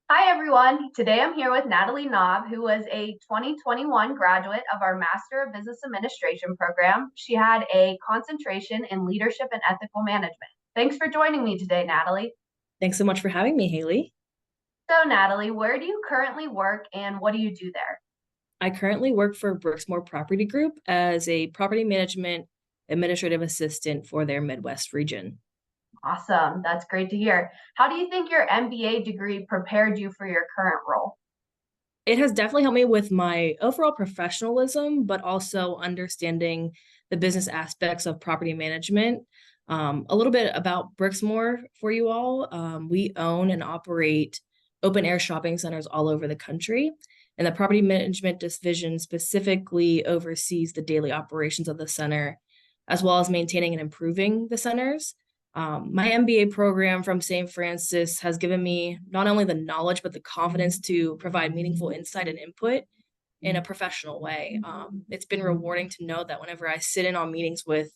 Hi, everyone. Today I'm here with Natalie Knab, who was a 2021 graduate of our Master of Business Administration program. She had a concentration in leadership and ethical management. Thanks for joining me today, Natalie. Thanks so much for having me, Haley. So, Natalie, where do you currently work and what do you do there? I currently work for Brixmor Property Group as a property management administrative assistant for their Midwest region. Awesome. That's great to hear. How do you think your MBA degree prepared you for your current role? It has definitely helped me with my overall professionalism, but also understanding the business aspects of property management. A little bit about Brixmor for you all. We own and operate open air shopping centers all over the country. And the property management division specifically oversees the daily operations of the center, as well as maintaining and improving the centers. My MBA program from St. Francis has given me not only the knowledge, but the confidence to provide meaningful insight and input in a professional way. It's been rewarding to know that whenever I sit in on meetings with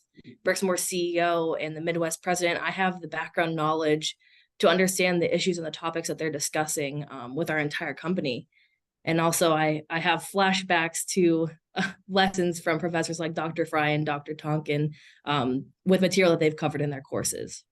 Brixmor's CEO and the Midwest president, I have the background knowledge to understand the issues and the topics that they're discussing with our entire company. And also, I have flashbacks to lessons from professors like Dr. Fry and Dr. Tonkin with material that they've covered in their courses.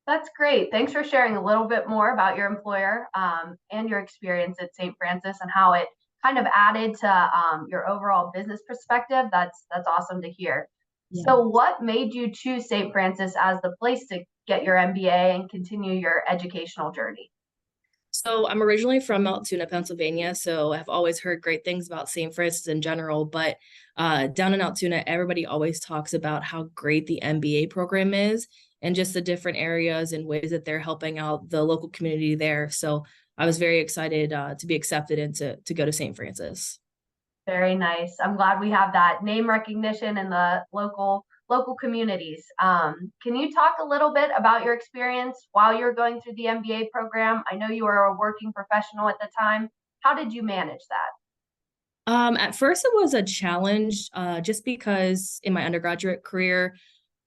That's great. Thanks for sharing a little bit more about your employer and your experience at St. Francis and how it kind of added to your overall business perspective. That's awesome to hear. Yeah. So, what made you choose St. Francis as the place to get your MBA and continue your educational journey? So I'm originally from Altoona, Pennsylvania. So I've always heard great things about St. Francis in general. But down in Altoona, everybody always talks about how great the MBA program is and just the different areas and ways that they're helping out the local community there. So I was very excited to be accepted and to go to St. Francis. Very nice. I'm glad we have that name recognition in the local communities. Can you talk a little bit about your experience while you're going through the MBA program? I know you were a working professional at the time. How did you manage that? At first, it was a challenge just because in my undergraduate career,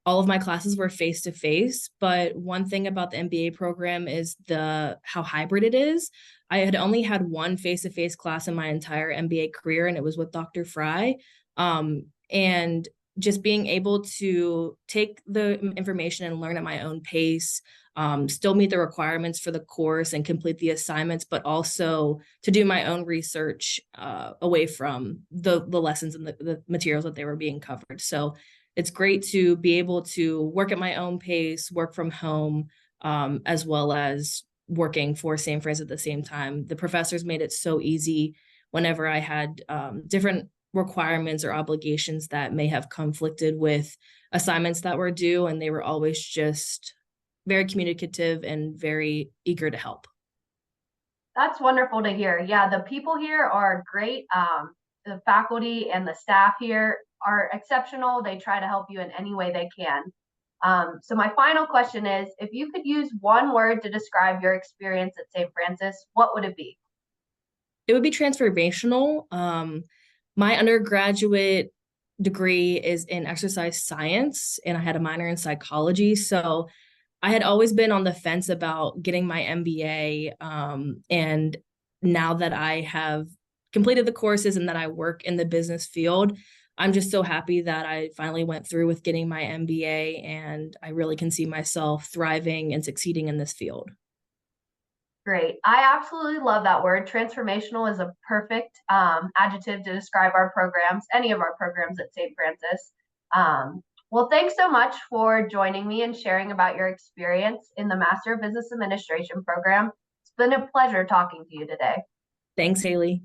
all of my classes were face to face. But one thing about the MBA program is the how hybrid it is. I had only had one face to face class in my entire MBA career, and it was with Dr. Fry. And just being able to take the information and learn at my own pace, still meet the requirements for the course and complete the assignments, but also to do my own research away from the lessons and the materials that they were being covered. So it's great to be able to work at my own pace, work from home, as well as working for St. Francis at the same time. The professors made it so easy whenever I had different requirements or obligations that may have conflicted with assignments that were due, and they were always just very communicative and very eager to help. That's wonderful to hear. Yeah, the people here are great. The faculty and the staff here are exceptional. They try to help you in any way they can. So my final question is, if you could use one word to describe your experience at St. Francis, what would it be? It would be transformational. My undergraduate degree is in exercise science, and I had a minor in psychology. So I had always been on the fence about getting my MBA. And now that I have completed the courses and that I work in the business field, I'm just so happy that I finally went through with getting my MBA, and I really can see myself thriving and succeeding in this field. Great. I absolutely love that word. Transformational is a perfect adjective to describe our programs, any of our programs at St. Francis. Well, thanks so much for joining me and sharing about your experience in the Master of Business Administration program. It's been a pleasure talking to you today. Thanks, Haley.